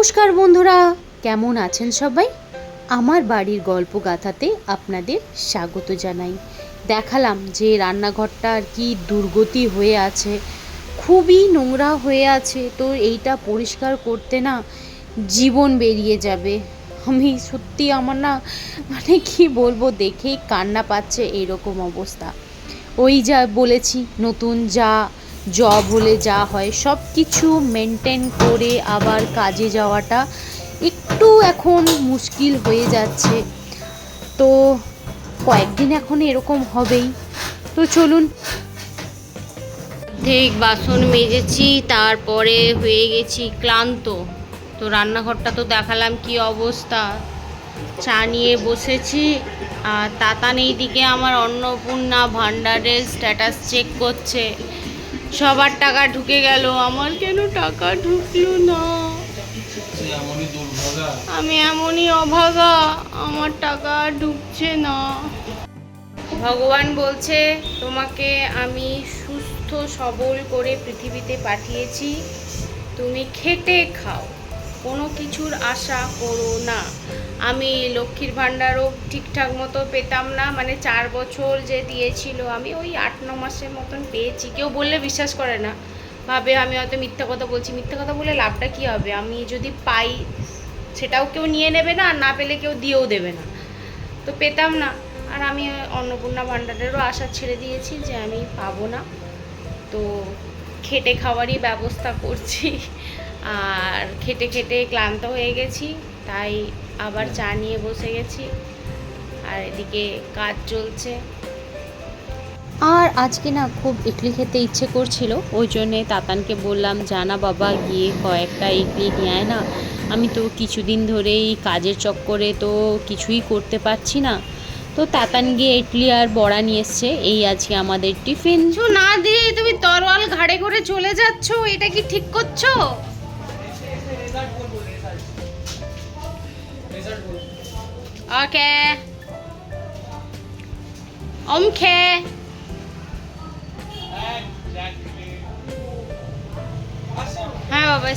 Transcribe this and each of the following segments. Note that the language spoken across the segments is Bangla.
নমস্কার বন্ধুরা, কেমন আছেন সবাই? আমার বাড়ির গল্প গাথাতে আপনাদের স্বাগত জানাই। দেখালাম যে রান্নাঘরটা আর কি দুর্গতি হয়ে আছে, খুবই নোংরা হয়ে আছে। তো এইটা পরিষ্কার করতে না জীবন বেরিয়ে যাবে। আমি সত্যি আমার না মানে কি বলবো, দেখেই কান্না পাচ্ছে এইরকম অবস্থা। ওই যা বলেছি, নতুন যা জব হলে যা হয় সব কিছু মেনটেন করে আবার কাজে যাওয়াটা একটু এখন মুশকিল হয়ে যাচ্ছে। তো কয়েকদিন এখন এরকম হবেই। তো চলুন, ঠিক বাসন মেজেছি, তারপরে হয়ে গেছি ক্লান্ত। তো রান্নাঘরটা তো দেখালাম কি অবস্থা, চা নিয়ে বসেছি। আর তাতান এইদিকে আমার অন্নপূর্ণা ভান্ডারের স্ট্যাটাস চেক করছে। সবার টাকা ঢুকে গেল, আমার কেন টাকা ঢুকলো না? আমি এমনই অভাগা, আমার টাকা ঢুকছে না। ভগবান বলছে তোমাকে আমি সুস্থ সবল করে পৃথিবীতে পাঠিয়েছি, তুমি খেটে খাও, কোনো কিছুর আশা করো না। আমি লক্ষ্মীর ভাণ্ডারও ঠিকঠাক মতো পেতাম না, মানে 4 বছর যে দিয়েছিল আমি ওই 8-9 মাসের মতন পেয়েছি। কেউ বললে বিশ্বাস করে না, ভাবে আমি হয়তো মিথ্যা কথা বলছি। মিথ্যা কথা বলে লাভটা কী হবে? আমি যদি পাই সেটাও কেউ নিয়ে নেবে না, আর না পেলে কেউ দিয়েও দেবে না। তো পেতাম না। আর আমি অন্নপূর্ণা ভাণ্ডারেরও আশা ছেড়ে দিয়েছি যে আমি পাবো না। তো খেটে খাওয়ারই ব্যবস্থা করছি। আর খেটে খেটে ক্লান্ত হয়ে গেছি, তাই আবার চা নিয়ে বসে গেছি। আর এদিকে কাজ চলছে। আর আজকে না খুব ইডলি খেতে ইচ্ছে করছিল, ওই জন্যে তাতানকে বললাম জানা বাবা গিয়ে কয়েকটা ইডলি নিয়ে আয় না। আমি তো কিছুদিন ধরেই কাজের চক্করে তো কিছুই করতে পারছি না। তো তাতান গিয়ে ইডলি আর বড়া নিয়ে এসছে। এই আজকে আমাদের টিফিন। না দিয়ে তুমি তরোয়াল ঘাড়ে করে চলে যাচ্ছ, এটা কি ঠিক করছো? ওকে ওমকে হ্যাঁ বাবা।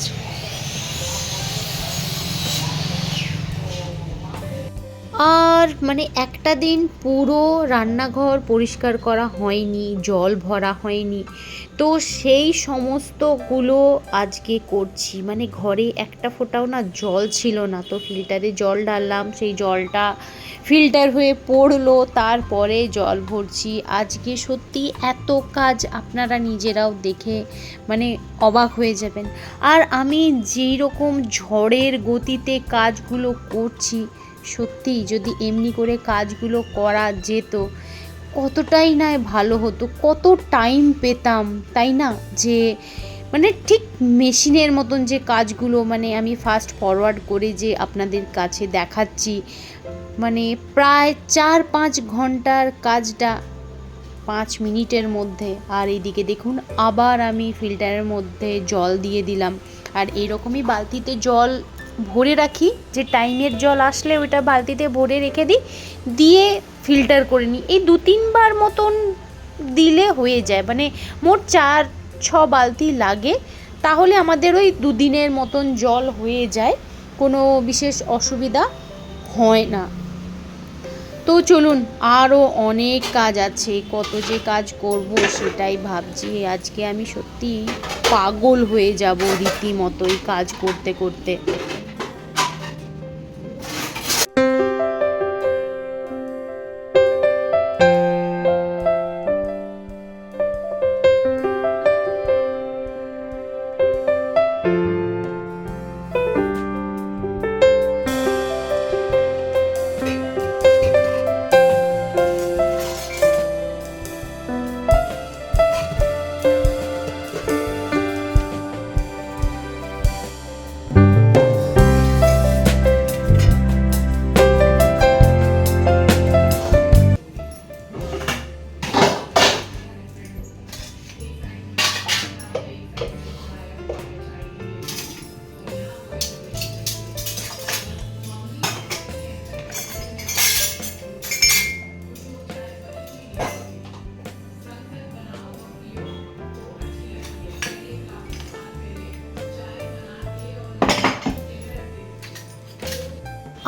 আর মানে একটা দিন পুরো রান্নাঘর পরিষ্কার করা হয়নি, জল ভরা হয়নি। তো সেই সমস্তগুলো আজকে করছি। মানে ঘরে একটা ফোঁটাও না জল ছিল না, তো ফিল্টারে জল ঢাললাম, সেই জলটা ফিল্টার হয়ে পড়লো, তারপরে জল ভরছি। আজকে সত্যি এত কাজ আপনারা নিজেরাও দেখে মানে অবাক হয়ে যাবেন। আর আমি যেই রকম ঝড়ের গতিতে কাজগুলো করছি, সত্যি যদি এমনি করে কাজগুলো করা যেত কতটাই না ভালো হতো, কত টাইম পেতাম, তাই না? যে মানে ঠিক মেশিনের মতন যে কাজগুলো মানে আমি ফাস্ট ফরওয়ার্ড করে যে আপনাদের কাছে দেখাচ্ছি, মানে প্রায় 4-5 ঘন্টার কাজটা 5 মিনিটের মধ্যে। আর এইদিকে দেখুন আবার আমি ফিল্টারের মধ্যে জল দিয়ে দিলাম। আর এইরকমই বালতিতে জল ভরে রাখি, যে টাইমের জল আসলে ওইটা বালতিতে ভরে রেখে দিই, দিয়ে ফিল্টার করে নিই। এই 2-3 বার মতন দিলে হয়ে যায়, মানে মোট 4-6 বালতি লাগে, তাহলে আমাদের ওই 2 দিনের মতন জল হয়ে যায়, কোনো বিশেষ অসুবিধা হয় না। তো চলুন, আরও অনেক কাজ আছে, কত যে কাজ করব সেটাই ভাবছি। আজকে আমি সত্যি পাগল হয়ে যাব রীতিমতোই কাজ করতে করতে।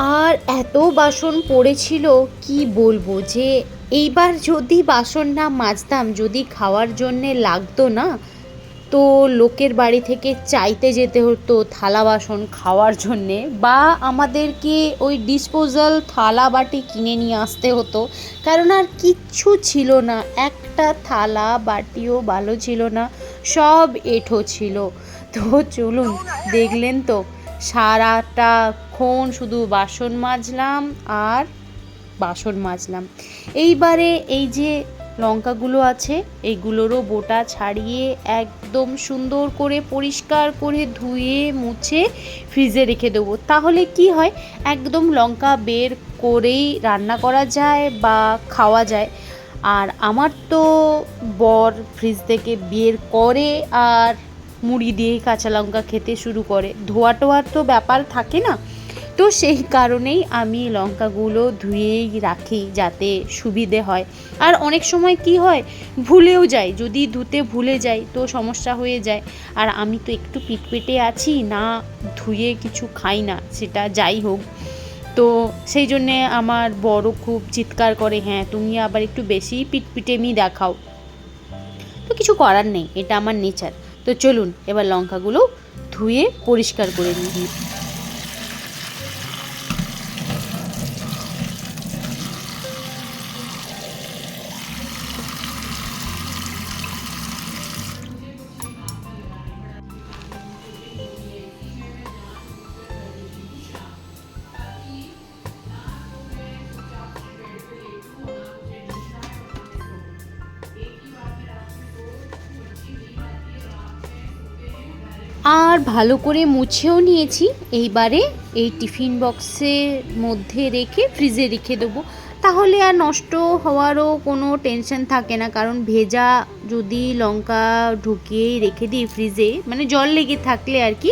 আর এত বাসন পড়েছিল কি বলবো, যে এইবার যদি বাসন না মাজতাম, যদি খাওয়ার জন্যে লাগতো না, তো লোকের বাড়ি থেকে চাইতে যেতে হতো থালা বাসন খাওয়ার জন্যে, বা আমাদেরকে ওই ডিসপোজাল থালা বাটি কিনে নিয়ে আসতে হতো, কারণ আর কিচ্ছু ছিল না, একটা থালা বাটিও ভালো ছিল না, সব এঁঠো ছিল। তো চলুন, দেখলেন তো সারাটাক্ষণ শুধু বাসন মাজলাম আর বাসন মাজলাম। এইবারে এই যে লঙ্কাগুলো আছে, এইগুলোরও বোটা ছাড়িয়ে একদম সুন্দর করে পরিষ্কার করে ধুয়ে মুছে ফ্রিজে রেখে দেবো। তাহলে কি হয়, একদম লঙ্কা বের করেই রান্না করা যায় বা খাওয়া যায়। আর আমার তো বর ফ্রিজ থেকে বের করে আর মুড়ি দিয়ে কাঁচা লঙ্কা খেতে শুরু করে, ধোয়া টোয়ার তো ব্যাপার থাকে না। তো সেই কারণেই আমি লঙ্কাগুলো ধুয়েই রাখি যাতে সুবিধে হয়। আর অনেক সময় কি হয়, ভুলেও যাই, যদি ধুতে ভুলে যাই তো সমস্যা হয়ে যায়। আর আমি তো একটু পিটপিটে আছি, না ধুয়ে কিছু খাই না, সেটা যাই হোক। তো সেই জন্যে আমার বড় খুব চিৎকার করে, হ্যাঁ তুমি আবার একটু বেশি পিটপিটেমি দেখাও। তো কিছু করার নেই, এটা আমার নেচার। তো চলুন এবার লঙ্কাগুলো ধুয়ে পরিষ্কার করে নিই। আর ভালো করে মুছেও নিয়েছি। এইবারে এই টিফিন বক্সের মধ্যে রেখে ফ্রিজে রেখে দেবো, তাহলে আর নষ্ট হওয়ারও কোনো টেনশন থাকে না। কারণ ভেজা যদি লঙ্কা ঢুকিয়েই রেখে দিই ফ্রিজে, মানে জল লেগে থাকলে আর কি,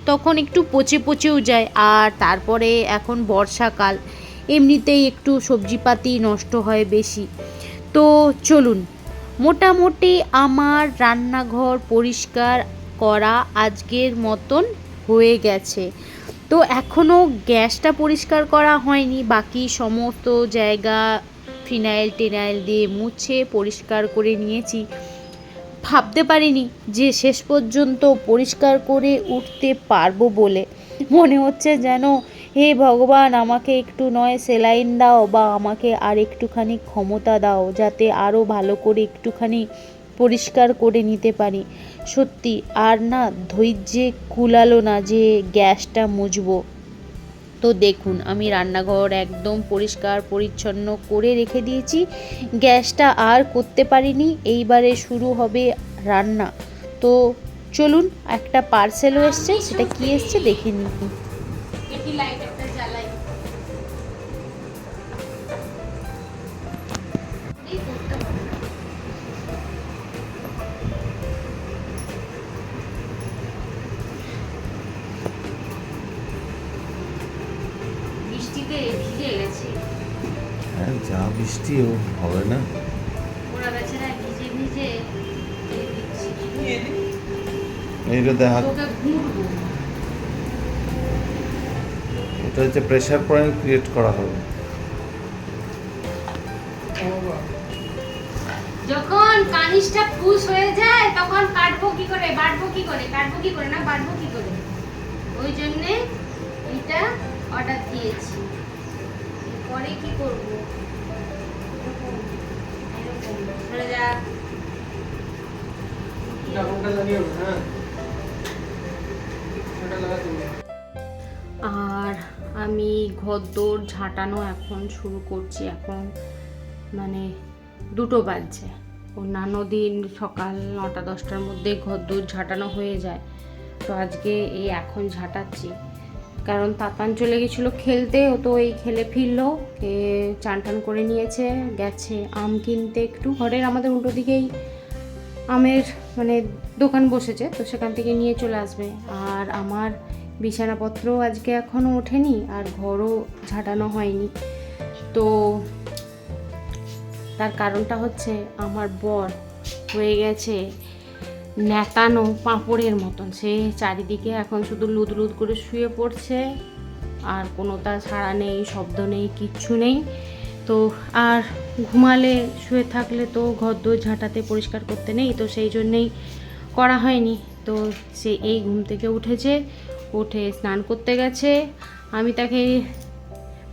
তখন একটু পচে পচেও যায়। আর তারপরে এখন বর্ষাকাল, এমনিতেই একটু সবজিপাতি নষ্ট হয় বেশি। তো চলুন, মোটামুটি আমার রান্নাঘর পরিষ্কার করা আজকের মতন হয়ে গেছে। তো এখনও গ্যাসটা পরিষ্কার করা হয়নি, বাকি সমস্ত জায়গা ফিনাইল টিনাইল দিয়ে মুছে পরিষ্কার করে নিয়েছি। ভাবতে পারিনি যে শেষ পর্যন্ত পরিষ্কার করে উঠতে পারবো বলে। মনে হচ্ছে যেন, হে ভগবান আমাকে একটু নয় সেলাইন দাও, বা আমাকে আর একটুখানি ক্ষমতা দাও, যাতে আরও ভালো করে একটুখানি পরিষ্কার করে নিতে পারি। সত্যি আর না ধৈর্যে কুলালো না যে গ্যাসটা মুছবো। তো দেখুন, আমি রান্নাঘর একদম পরিষ্কার পরিচ্ছন্ন করে রেখে দিয়েছি, গ্যাসটা আর করতে পারিনি। এইবারে শুরু হবে রান্না। তো চলুন, একটা পার্সেলও এসছে, সেটা কি এসছে দেখে নিই। বৃষ্টিতে ভিজে গেছে, হ্যাঁ যা বৃষ্টিও হবে না। ওরা বেচারা ভিজে ভিজে এইটা দেখা, এটা হচ্ছে প্রেসার পয়েন্ট ক্রিয়েট করা হবে। যখন কানিসটা পুশ হয়ে যায় তখন কাটবো কি করে, বাটবো কি করে, কাটবো কি করে, না বাটবো কি করে, ওই জন্যে এটা অর্ডার দিয়েছি। পরে কি করবো, সরে যা। আর আমি ঘরদোর ঝাঁটানো এখন শুরু করছি। এখন মানে 2টো বাজছে। অন্যান্য দিন সকাল 9টা-10টার মধ্যে ঘরদোর ঝাঁটানো হয়ে যায়, তো আজকে এই এখন ঝাঁটাচ্ছি। কারণ তাতান চলে গেছিলো খেলতে, ও তো এই খেলে ফিরলো, চান টান করে নিয়েছে, গেছে আম কিনতে একটু। ঘরের আমাদের উল্টো দিকেই আমের মানে দোকান বসেছে, তো সেখান থেকে নিয়ে চলে আসবে। আর আমার বিছানাপত্রও আজকে এখনও ওঠেনি, আর ঘরও ঝাঁটানো হয়নি। তো তার কারণটা হচ্ছে আমার বর হয়ে গেছে ন্যাতানো পাঁপড়ের মতন, সে চারিদিকে এখন শুধু লুদ লুদ করে শুয়ে পড়ছে, আর কোনো তার সাড়া নেই, শব্দ নেই, কিচ্ছু নেই। তো আর ঘুমালে শুয়ে থাকলে তো ঘরদোর ঝাঁটাতে পরিষ্কার করতে নেই, তো সেই জন্যেই করা হয়নি। তো সে এই ঘুম থেকে উঠেছে, উঠে স্নান করতে গেছে। আমি তাকে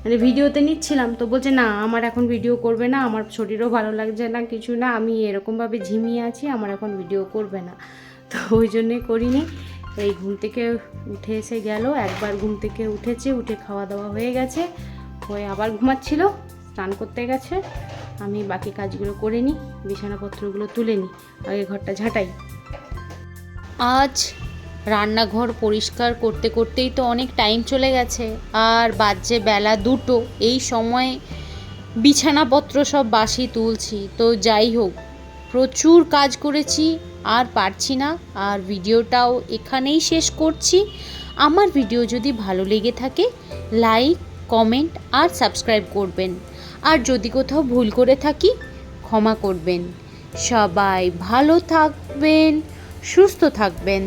মানে ভিডিওতে নিচ্ছিলাম, তো বলছে না আমার এখন ভিডিও করবে না, আমার শরীরও ভালো লাগছে না, কিছু না, আমি এরকমভাবে ঝিমিয়ে আছি, আমার এখন ভিডিও করবে না। তো ওই জন্যে করিনি। এই ঘুম থেকে উঠে এসে গেল, একবার ঘুম থেকে উঠেছে, উঠে খাওয়া দাওয়া হয়ে গেছে, হয়ে আবার ঘুমাচ্ছিল, স্নান করতে গেছে। আমি বাকি কাজগুলো করে নিই, বিছানাপত্রগুলো তুলে নিই, আগে ঘরটা ঝাঁটাই। আজ রান্নাঘর পরিষ্কার করতে করতেই তো অনেক টাইম চলে গেছে, আর বাজে বেলা 2টো। এই সময় বিছানাপত্র সব বাসি তুলছি। তো যাই হোক, প্রচুর কাজ করেছি, আর পারছি না, আর ভিডিওটাও এখানেই শেষ করছি। আমার ভিডিও যদি ভালো লেগে থাকে লাইক, কমেন্ট আর সাবস্ক্রাইব করবেন, আর যদি কোথাও ভুল করে থাকি ক্ষমা করবেন। সবাই ভালো থাকবেন, সুস্থ থাকবেন।